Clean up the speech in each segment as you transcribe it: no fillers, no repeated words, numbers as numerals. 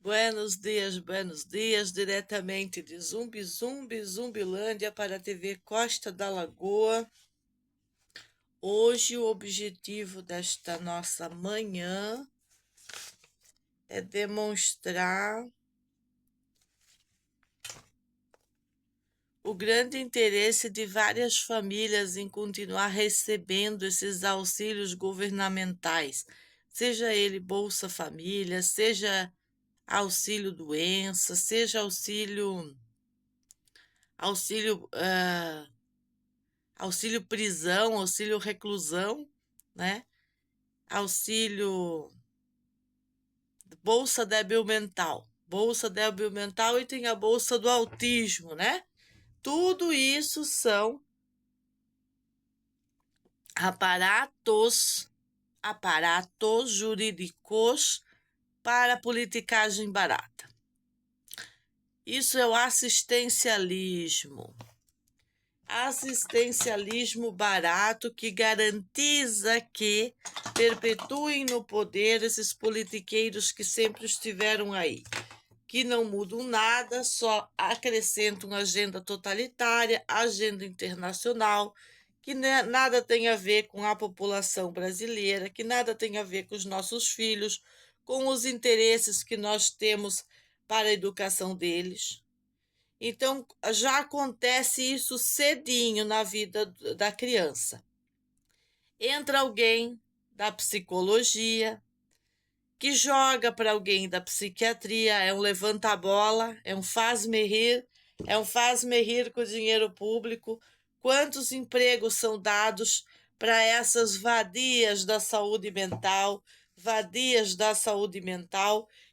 Buenos dias, diretamente de Zumbilândia para a TV Costa da Lagoa. Hoje o objetivo desta nossa manhã é demonstrar o grande interesse de várias famílias em continuar recebendo esses auxílios governamentais, seja ele Bolsa Família, seja auxílio doença, seja auxílio prisão, auxílio reclusão, né? Auxílio bolsa débil mental e tem a bolsa do autismo, né? Tudo isso são aparatos jurídicos para politicagem barata. Isso é o assistencialismo. Assistencialismo barato que garantiza que perpetuem no poder esses politiqueiros que sempre estiveram aí, que não mudam nada, só acrescentam agenda totalitária, agenda internacional, que nada tem a ver com a população brasileira, que nada tem a ver com os nossos filhos, com os interesses que nós temos para a educação deles. Então, já acontece isso cedinho na vida da criança. Entra alguém da psicologia, que joga para alguém da psiquiatria, é um levanta-bola, é um faz-me rir com dinheiro público. Quantos empregos são dados para essas vadias da saúde mental,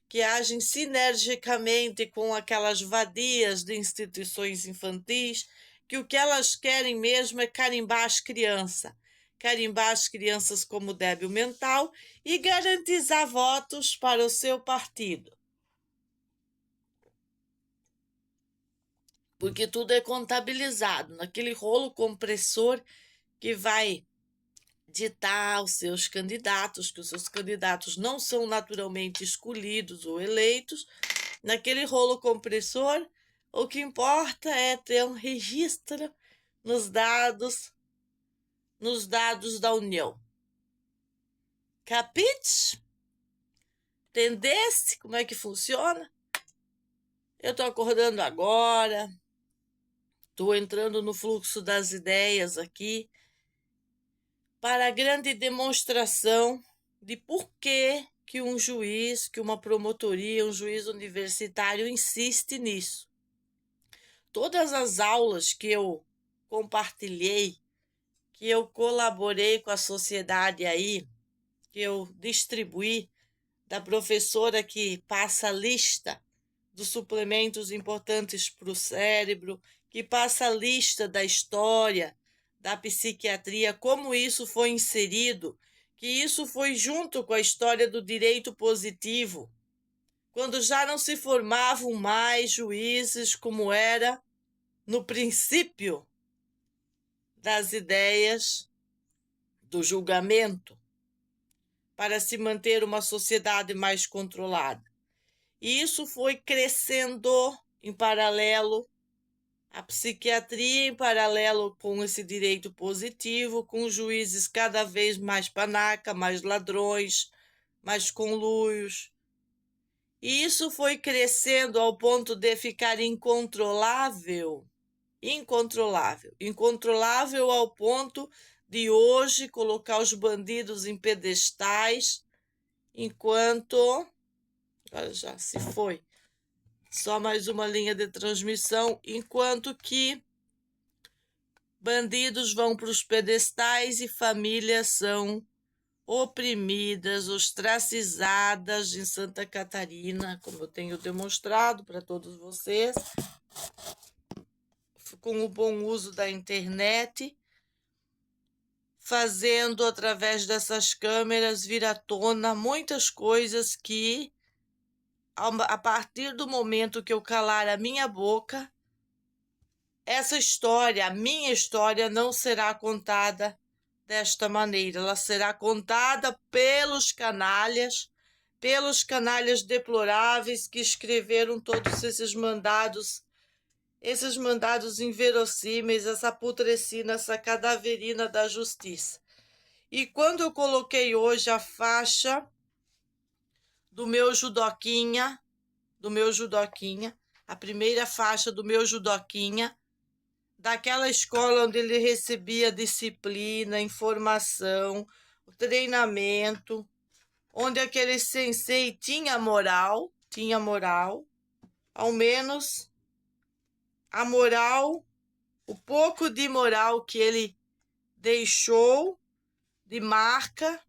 que agem sinergicamente com aquelas vadias de instituições infantis, que o que elas querem mesmo é carimbar as crianças como débil mental e garantizar votos para o seu partido. Porque tudo é contabilizado naquele rolo compressor que vai ditar os seus candidatos, que os seus candidatos não são naturalmente escolhidos ou eleitos. Naquele rolo compressor, o que importa é ter um registro nos dados da União. Capite? Entendesse como é que funciona? Eu estou acordando agora, estou entrando no fluxo das ideias aqui, para a grande demonstração de por que um juiz, que uma promotoria, um juiz universitário insiste nisso. Todas as aulas que eu compartilhei, que eu colaborei com a sociedade aí, que eu distribuí, da professora que passa a lista dos suplementos importantes para o cérebro, que passa a lista da história, da psiquiatria, como isso foi inserido, que isso foi junto com a história do direito positivo, quando já não se formavam mais juízes como era no princípio das ideias do julgamento, para se manter uma sociedade mais controlada. E isso foi crescendo em paralelo, a psiquiatria em paralelo com esse direito positivo, com juízes cada vez mais panaca, mais ladrões, mais conluios. E isso foi crescendo ao ponto de ficar incontrolável ao ponto de hoje colocar os bandidos em pedestais, enquanto... Olha, já se foi. Só mais uma linha de transmissão, enquanto que bandidos vão para os pedestais e famílias são oprimidas, ostracizadas em Santa Catarina, como eu tenho demonstrado para todos vocês, com o bom uso da internet, fazendo através dessas câmeras vir à tona muitas coisas que, a partir do momento que eu calar a minha boca, essa história, a minha história, não será contada desta maneira. Ela será contada pelos canalhas, pelos canalhas deploráveis que escreveram todos esses mandados inverossímeis, essa putrescina, essa cadaverina da justiça. E quando eu coloquei hoje a faixa do meu judoquinha, a primeira faixa do meu judoquinha, daquela escola onde ele recebia disciplina, informação, treinamento, onde aquele sensei tinha moral, ao menos a moral, o pouco de moral que ele deixou de marca,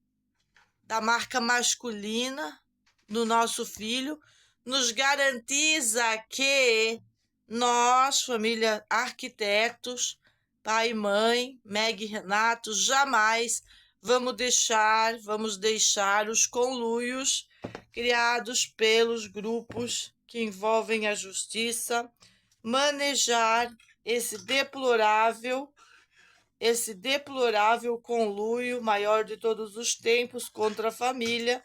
da marca masculina no nosso filho, nos garantiza que nós, família arquitetos, pai e mãe, Meg e Renato, jamais vamos deixar os conluios criados pelos grupos que envolvem a justiça manejar esse deplorável conluio maior de todos os tempos contra a família,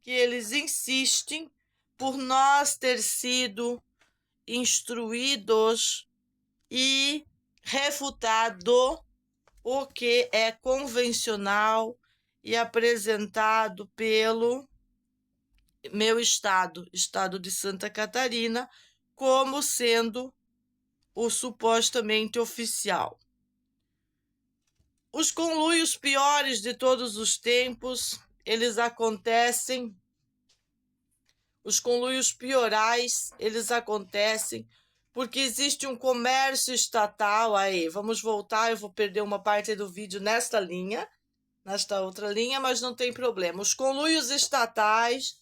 que eles insistem por nós ter sido instruídos e refutado o que é convencional e apresentado pelo meu estado de Santa Catarina, como sendo o supostamente oficial. Os conluios piores de todos os tempos, eles acontecem, os conluios piorais, eles acontecem porque existe um comércio estatal. Aí, vamos voltar, eu vou perder uma parte do vídeo nesta outra linha, mas não tem problema. Os conluios estatais,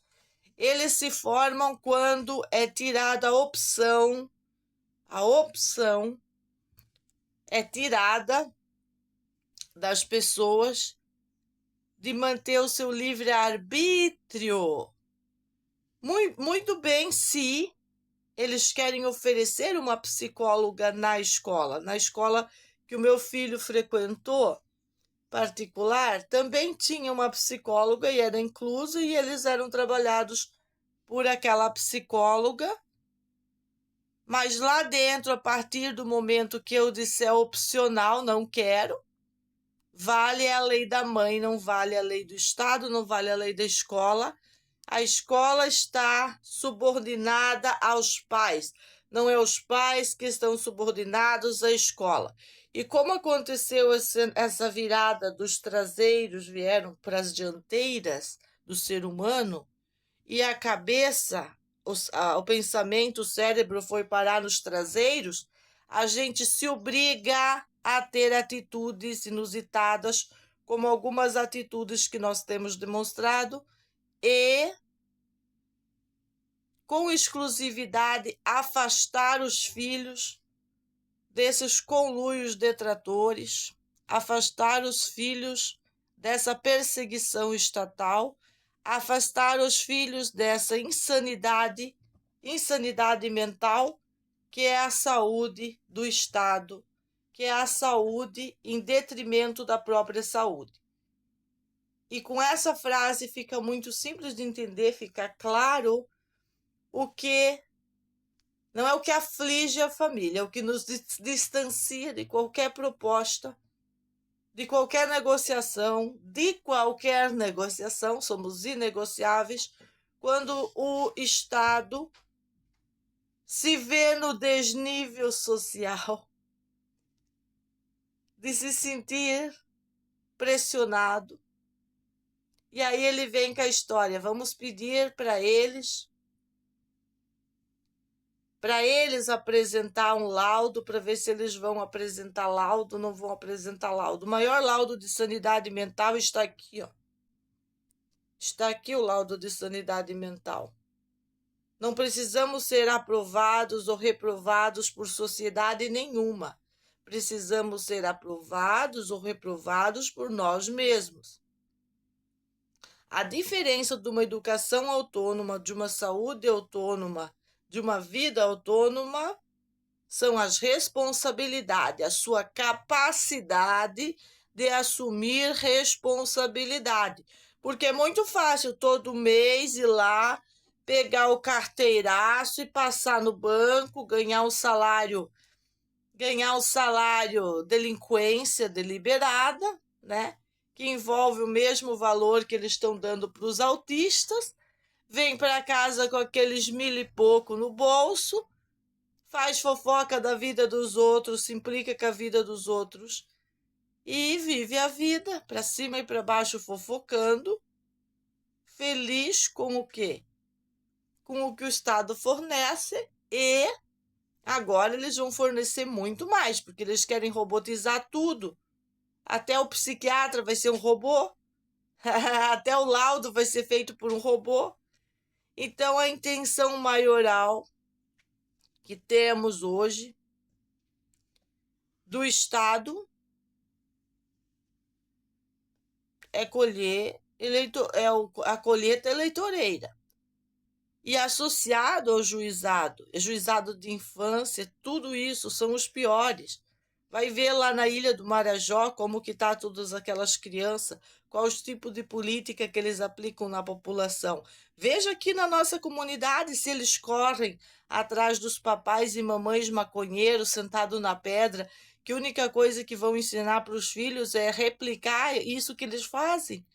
eles se formam quando é tirada a opção é tirada das pessoas de manter o seu livre-arbítrio. Muito bem, se eles querem oferecer uma psicóloga na escola que o meu filho frequentou, particular, também tinha uma psicóloga e era inclusa, e eles eram trabalhados por aquela psicóloga. Mas lá dentro, a partir do momento que eu disser opcional, não quero, vale a lei da mãe, não vale a lei do Estado, não vale a lei da escola. A escola está subordinada aos pais. Não é os pais que estão subordinados à escola. E como aconteceu essa virada dos traseiros, vieram para as dianteiras do ser humano, e a cabeça, o pensamento, o cérebro foi parar nos traseiros, a gente se obriga a ter atitudes inusitadas, como algumas atitudes que nós temos demonstrado, e com exclusividade afastar os filhos desses conluios detratores, afastar os filhos dessa perseguição estatal, afastar os filhos dessa insanidade mental, que é a saúde do Estado, que é a saúde em detrimento da própria saúde. E com essa frase fica muito simples de entender, fica claro o que não é o que aflige a família, é o que nos distancia de qualquer proposta, de qualquer negociação, somos inegociáveis quando o Estado se vê no desnível social de se sentir pressionado. E aí ele vem com a história, vamos pedir para eles apresentar um laudo, para ver se eles vão apresentar laudo, não vão apresentar laudo. O maior laudo de sanidade mental está aqui, ó. Está aqui o laudo de sanidade mental. Não precisamos ser aprovados ou reprovados por sociedade nenhuma. Precisamos ser aprovados ou reprovados por nós mesmos. A diferença de uma educação autônoma, de uma saúde autônoma, de uma vida autônoma, são as responsabilidades, a sua capacidade de assumir responsabilidade. Porque é muito fácil todo mês ir lá, pegar o carteiraço e passar no banco, ganhar o salário delinquência deliberada, né? Que envolve o mesmo valor que eles estão dando para os autistas, vem para casa com aqueles 1.000 e pouco no bolso, faz fofoca da vida dos outros, se implica com a vida dos outros e vive a vida para cima e para baixo fofocando, feliz com o quê? Com o que o Estado fornece, e agora eles vão fornecer muito mais, porque eles querem robotizar tudo. Até o psiquiatra vai ser um robô, até o laudo vai ser feito por um robô. Então, a intenção maioral que temos hoje do Estado é a colheita eleitoreira. E associado ao juizado de infância, tudo isso são os piores. Vai ver lá na Ilha do Marajó como que tá todas aquelas crianças, qual os tipos de política que eles aplicam na população. Veja aqui na nossa comunidade se eles correm atrás dos papais e mamães maconheiros sentados na pedra, que a única coisa que vão ensinar para os filhos é replicar isso que eles fazem.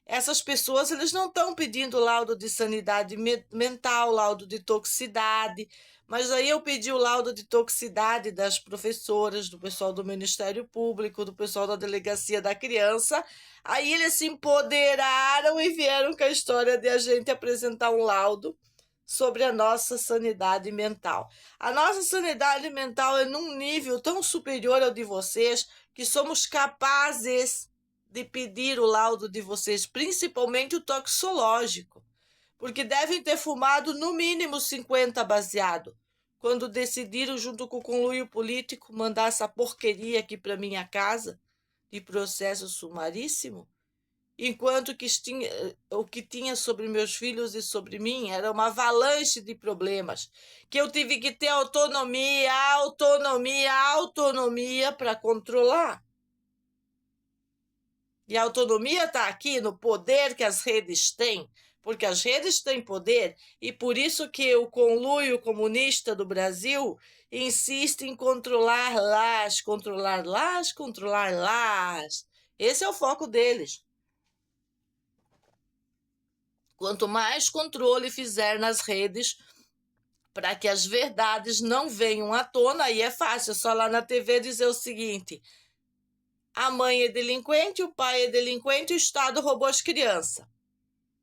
Essas pessoas, eles não estão pedindo laudo de sanidade mental, laudo de toxicidade, mas aí eu pedi o laudo de toxicidade das professoras, do pessoal do Ministério Público, do pessoal da Delegacia da Criança. Aí eles se empoderaram e vieram com a história de a gente apresentar um laudo sobre a nossa sanidade mental. A nossa sanidade mental é num nível tão superior ao de vocês que somos capazes de pedir o laudo de vocês, principalmente o toxicológico, porque devem ter fumado no mínimo 50 baseado, quando decidiram, junto com o conluio político, mandar essa porqueria aqui para minha casa, de processo sumaríssimo, enquanto o que tinha sobre meus filhos e sobre mim era uma avalanche de problemas, que eu tive que ter autonomia para controlar. E a autonomia está aqui no poder que as redes têm, porque as redes têm poder, e por isso que o conluio comunista do Brasil insiste em controlar las. Esse é o foco deles. Quanto mais controle fizer nas redes, para que as verdades não venham à tona, aí é fácil, é só lá na TV dizer o seguinte: a mãe é delinquente, o pai é delinquente, o Estado roubou as crianças.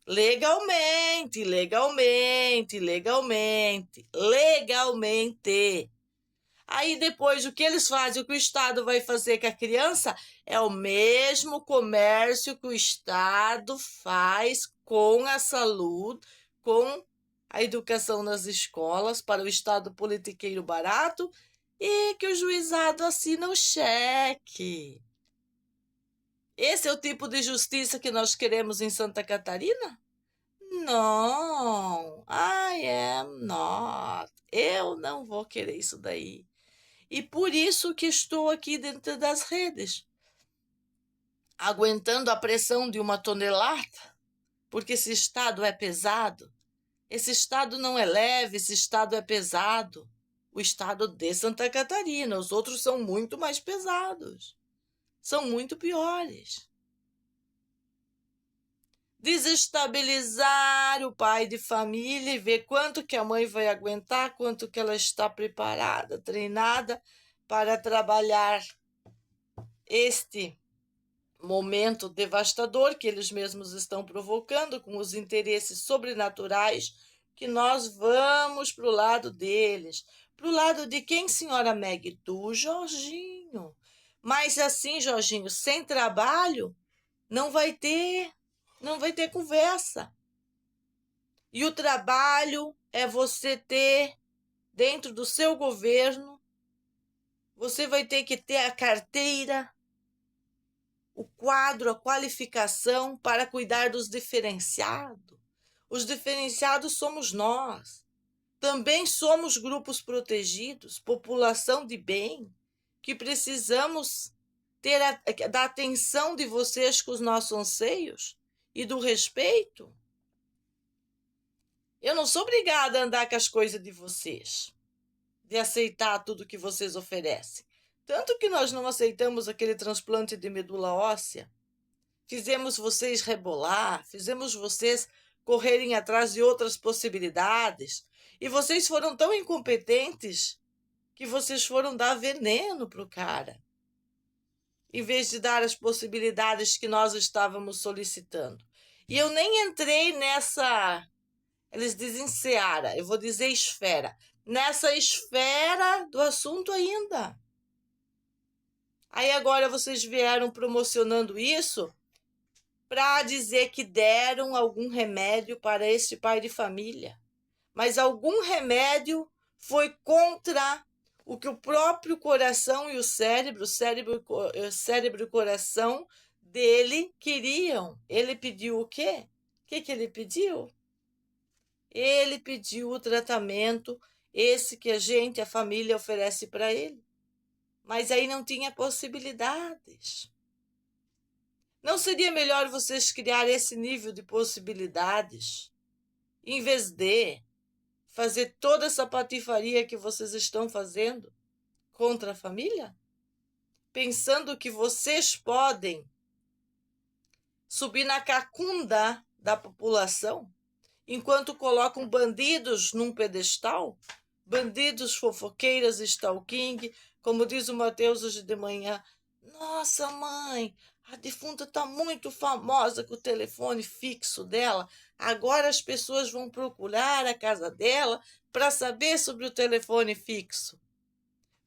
Legalmente. Aí depois o que eles fazem, o que o Estado vai fazer com a criança é o mesmo comércio que o Estado faz com a saúde, com a educação nas escolas, para o Estado politiqueiro barato, e que o juizado assina o cheque. Esse é o tipo de justiça que nós queremos em Santa Catarina? Não, I am not. Eu não vou querer isso daí. E por isso que estou aqui dentro das redes, aguentando a pressão de uma tonelada, porque esse Estado é pesado. Esse Estado não é leve, esse Estado é pesado. O Estado de Santa Catarina, os outros são muito mais pesados. São muito piores. Desestabilizar o pai de família e ver quanto que a mãe vai aguentar, quanto que ela está preparada, treinada para trabalhar este momento devastador que eles mesmos estão provocando com os interesses sobrenaturais, que nós vamos para o lado deles. Para o lado de quem, senhora Meg? Do Jorginho. Mas assim, Jorginho, sem trabalho, não vai ter conversa. E o trabalho é você ter, dentro do seu governo, você vai ter que ter a carteira, o quadro, a qualificação para cuidar dos diferenciados. Os diferenciados somos nós. Também somos grupos protegidos, população de bem, que precisamos ter da atenção de vocês com os nossos anseios e do respeito. Eu não sou obrigada a andar com as coisas de vocês, de aceitar tudo que vocês oferecem. Tanto que nós não aceitamos aquele transplante de medula óssea. Fizemos vocês rebolar, fizemos vocês correrem atrás de outras possibilidades. E vocês foram tão incompetentes que vocês foram dar veneno para o cara, em vez de dar as possibilidades que nós estávamos solicitando. E eu nem entrei nessa... Eles dizem seara, eu vou dizer esfera. Nessa esfera do assunto ainda. Aí agora vocês vieram promocionando isso para dizer que deram algum remédio para este pai de família. Mas algum remédio foi contra o que o próprio coração e o cérebro e o coração dele queriam. Ele pediu o quê? O que ele pediu? Ele pediu o tratamento, esse que a família oferece para ele. Mas aí não tinha possibilidades. Não seria melhor vocês criar esse nível de possibilidades, em vez de fazer toda essa patifaria que vocês estão fazendo contra a família? Pensando que vocês podem subir na cacunda da população, enquanto colocam bandidos num pedestal, bandidos, fofoqueiras, stalking, como diz o Mateus hoje de manhã. Nossa, mãe, a defunta está muito famosa com o telefone fixo dela. Agora as pessoas vão procurar a casa dela para saber sobre o telefone fixo.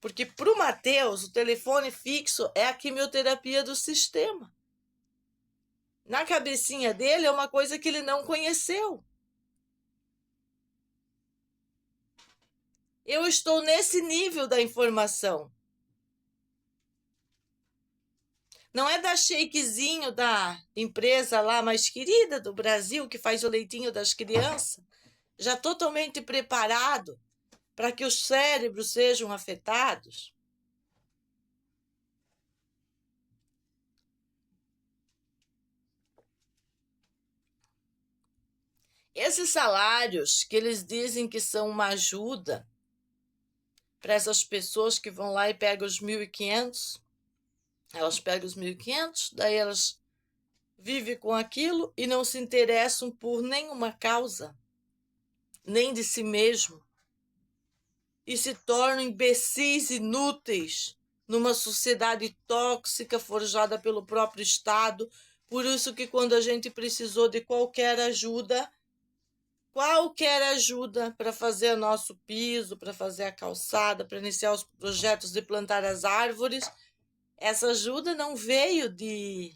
Porque para o Mateus, o telefone fixo é a quimioterapia do sistema. Na cabecinha dele é uma coisa que ele não conheceu. Eu estou nesse nível da informação. Não é da shakezinho da empresa lá mais querida do Brasil, que faz o leitinho das crianças, já totalmente preparado para que os cérebros sejam afetados. Esses salários que eles dizem que são uma ajuda para essas pessoas que vão lá e pegam os 1.500, elas pegam os 1.500, daí elas vivem com aquilo e não se interessam por nenhuma causa, nem de si mesmo, e se tornam imbecis inúteis numa sociedade tóxica forjada pelo próprio Estado. Por isso que quando a gente precisou de qualquer ajuda para fazer nosso piso, para fazer a calçada, para iniciar os projetos de plantar as árvores, essa ajuda não veio de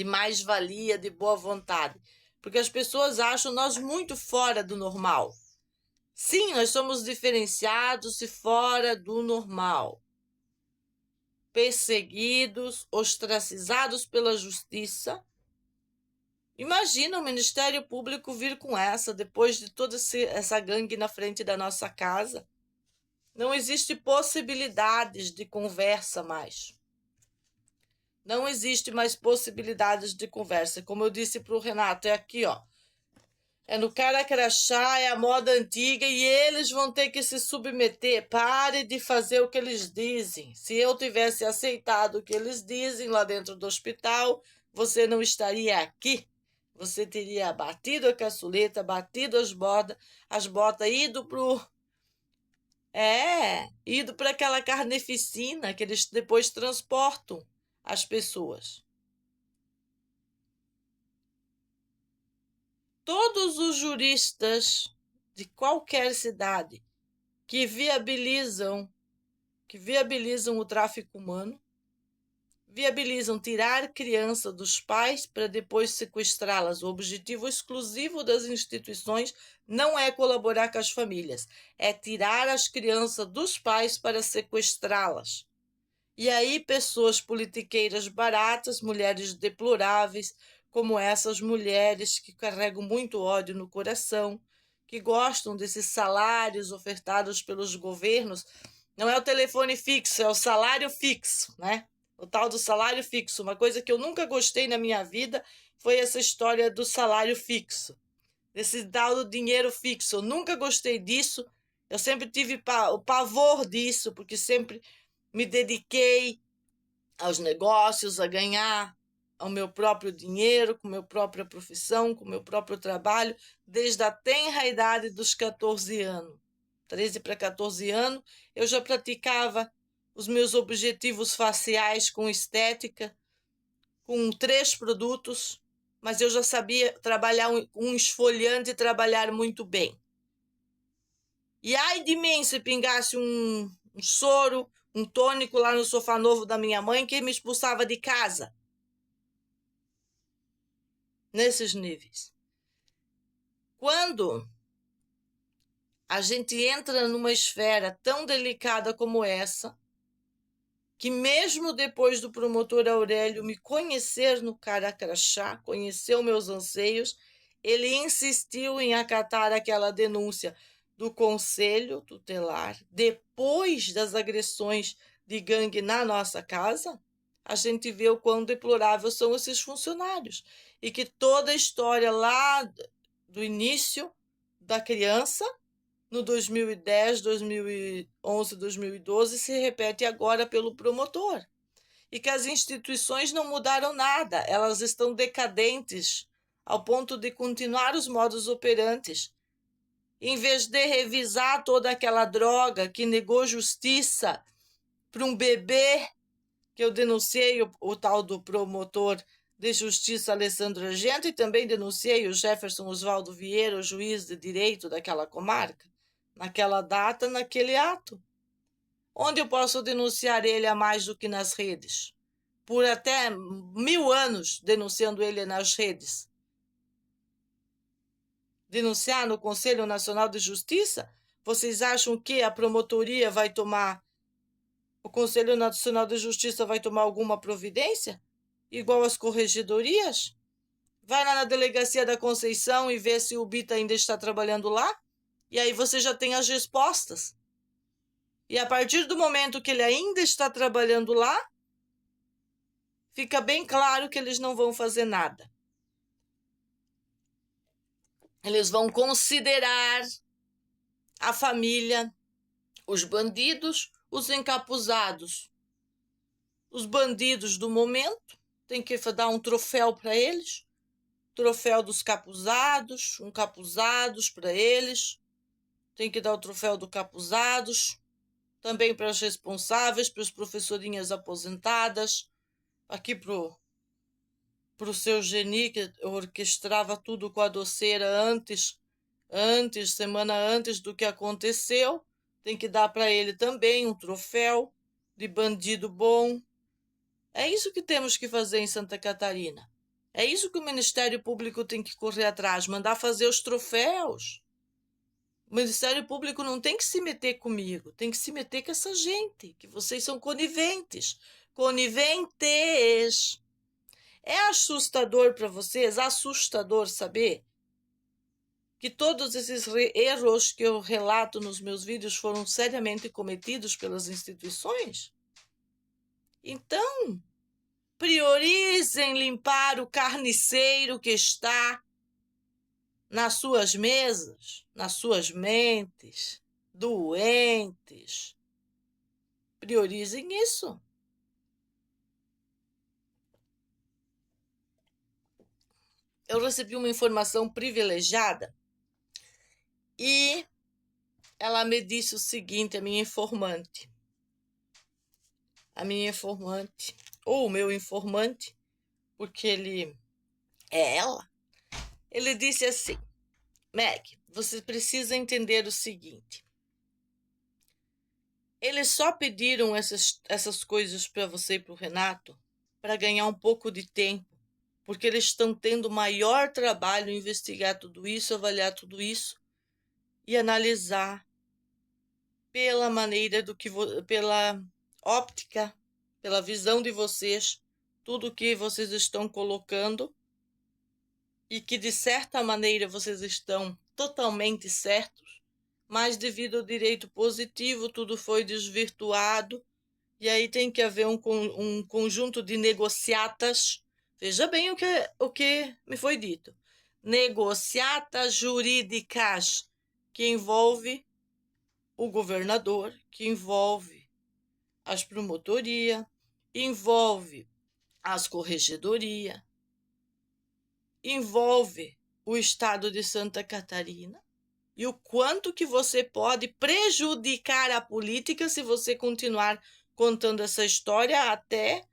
mais-valia, de boa vontade, porque as pessoas acham nós muito fora do normal. Sim, nós somos diferenciados e fora do normal. Perseguidos, ostracizados pela justiça. Imagina o Ministério Público vir com essa, depois de toda essa gangue na frente da nossa casa. Não existe possibilidades de conversa mais. Não existe mais possibilidades de conversa. Como eu disse para o Renato, é aqui, ó. É no cara crachá, é a moda antiga e eles vão ter que se submeter. Pare de fazer o que eles dizem. Se eu tivesse aceitado o que eles dizem lá dentro do hospital, você não estaria aqui. Você teria batido a caçuleta, batido as botas, ido para aquela carneficina que eles depois transportam as pessoas. Todos os juristas de qualquer cidade que viabilizam o tráfico humano, viabilizam tirar criança dos pais para depois sequestrá-las. O objetivo exclusivo das instituições não é colaborar com as famílias, é tirar as crianças dos pais para sequestrá-las. E aí pessoas politiqueiras baratas, mulheres deploráveis, como essas mulheres que carregam muito ódio no coração, que gostam desses salários ofertados pelos governos. Não é o telefone fixo, é o salário fixo, né? O tal do salário fixo, uma coisa que eu nunca gostei na minha vida, foi essa história do salário fixo, desse tal do dinheiro fixo. Eu nunca gostei disso, eu sempre tive o pavor disso, porque sempre me dediquei aos negócios, a ganhar o meu próprio dinheiro, com a minha própria profissão, com o meu próprio trabalho, desde a tenra idade dos 14 anos. 13 para 14 anos, eu já praticava os meus objetivos faciais com estética, com 3 produtos, mas eu já sabia trabalhar um esfoliante e trabalhar muito bem. E ai de mim se pingasse um soro, um tônico lá no sofá novo da minha mãe, que me expulsava de casa. Nesses níveis. Quando a gente entra numa esfera tão delicada como essa, que mesmo depois do promotor Aurélio me conhecer no cara crachá, conhecer os meus anseios, ele insistiu em acatar aquela denúncia do Conselho Tutelar, depois das agressões de gangue na nossa casa. A gente vê o quão deploráveis são esses funcionários e que toda a história lá do início da criança, no 2010, 2011, 2012, se repete agora pelo promotor. E que as instituições não mudaram nada, elas estão decadentes ao ponto de continuar os modus operantes. Em vez de revisar toda aquela droga que negou justiça para um bebê, que eu denunciei o tal do promotor de justiça Alessandro Argento e também denunciei o Jefferson Oswaldo Vieira, o juiz de direito daquela comarca, naquela data, naquele ato. Onde eu posso denunciar ele a mais do que nas redes? Por até 1000 anos denunciando ele nas redes. Denunciar no Conselho Nacional de Justiça? Vocês acham que a promotoria vai tomar, o Conselho Nacional de Justiça vai tomar alguma providência? Igual as corregedorias? Vai lá na delegacia da Conceição e vê se o Bita ainda está trabalhando lá? E aí você já tem as respostas. E a partir do momento que ele ainda está trabalhando lá, fica bem claro que eles não vão fazer nada. Eles vão considerar a família, os bandidos, os encapuzados. Os bandidos do momento, tem que dar um troféu para eles, troféu dos capuzados, capuzados para eles, tem que dar o troféu do capuzados, também para as responsáveis, para as professorinhas aposentadas, aqui pro seu Geni, que orquestrava tudo com a doceira semana antes do que aconteceu, tem que dar para ele também um troféu de bandido bom. É isso que temos que fazer em Santa Catarina. É isso que o Ministério Público tem que correr atrás, mandar fazer os troféus. O Ministério Público não tem que se meter comigo, tem que se meter com essa gente, que vocês são coniventes. Coniventes! É assustador para vocês, assustador saber que todos esses erros que eu relato nos meus vídeos foram seriamente cometidos pelas instituições? Então, priorizem limpar o carniceiro que está nas suas mesas, nas suas mentes, doentes. Priorizem isso. Eu recebi uma informação privilegiada e ela me disse o seguinte, a minha informante, ou o meu informante, porque ele é ela, ele disse assim: Meg, você precisa entender o seguinte, eles só pediram essas coisas para você e para o Renato para ganhar um pouco de tempo, porque eles estão tendo maior trabalho em investigar tudo isso, avaliar tudo isso e analisar pela maneira pela óptica, pela visão de vocês, tudo que vocês estão colocando e que de certa maneira vocês estão totalmente certos, mas devido ao direito positivo tudo foi desvirtuado e aí tem que haver um conjunto de negociatas, Veja bem o que me foi dito. Negociatas jurídicas, que envolve o governador, que envolve as promotorias, envolve as corregedorias, envolve o estado de Santa Catarina e o quanto que você pode prejudicar a política se você continuar contando essa história até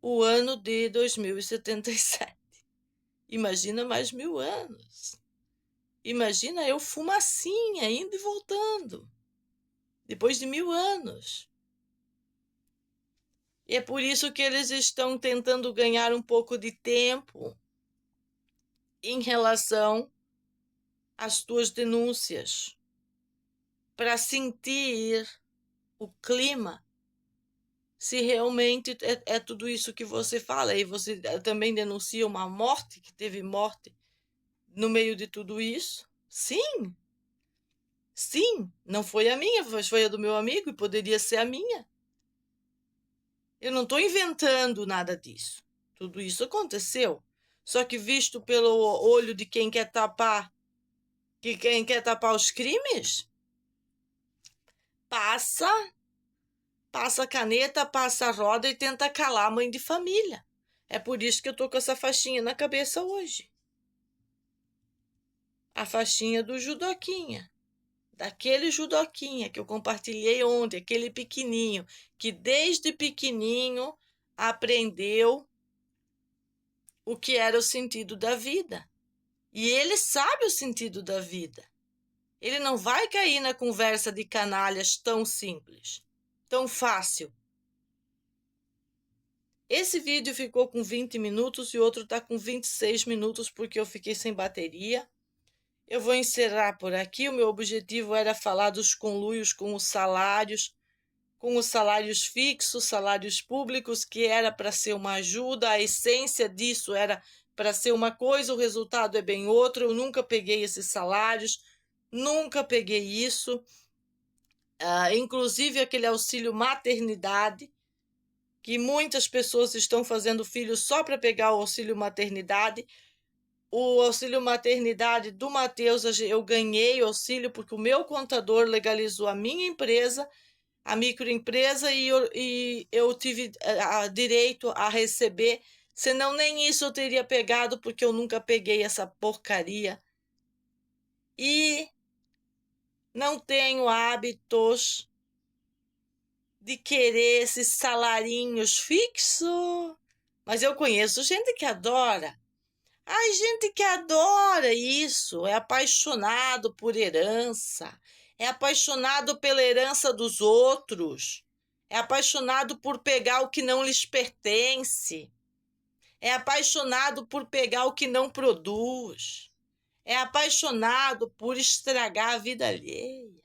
o ano de 2077. Imagina mais 1000 anos. Imagina eu fumacinha indo e voltando. Depois de 1000 anos. E é por isso que eles estão tentando ganhar um pouco de tempo em relação às tuas denúncias, para sentir o clima, se realmente é tudo isso que você fala. E você também denuncia uma morte, que teve morte no meio de tudo isso. Sim, sim, não foi a minha, foi a do meu amigo e poderia ser a minha. Eu não estou inventando nada disso. Tudo isso aconteceu. Só que visto pelo olho de quem quer tapar os crimes, passa a caneta, passa a roda e tenta calar a mãe de família. É por isso que eu tô com essa faixinha na cabeça hoje. A faixinha do judoquinha. Daquele judoquinha que eu compartilhei ontem, aquele pequenininho, que desde pequenininho aprendeu o que era o sentido da vida. E ele sabe o sentido da vida. Ele não vai cair na conversa de canalhas tão simples, tão fácil. Esse vídeo ficou com 20 minutos e o outro está com 26 minutos porque eu fiquei sem bateria. Eu vou encerrar por aqui. O meu objetivo era falar dos conluios com os salários fixos, salários públicos, que era para ser uma ajuda. A essência disso era para ser uma coisa, o resultado é bem outro. Eu nunca peguei esses salários, nunca peguei isso. Inclusive aquele auxílio maternidade, que muitas pessoas estão fazendo filhos só para pegar o auxílio maternidade. O auxílio maternidade do Matheus, eu ganhei o auxílio porque o meu contador legalizou a minha empresa, a microempresa, e eu tive direito a receber. Senão nem isso eu teria pegado, porque eu nunca peguei essa porcaria. E não tenho hábitos de querer esses salarinhos fixos. Mas eu conheço gente que adora. Ai, gente que adora isso, é apaixonado por herança, é apaixonado pela herança dos outros, é apaixonado por pegar o que não lhes pertence, é apaixonado por pegar o que não produz, é apaixonado por estragar a vida alheia.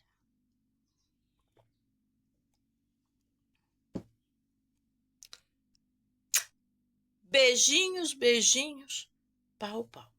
Beijinhos, beijinhos, pau, pau.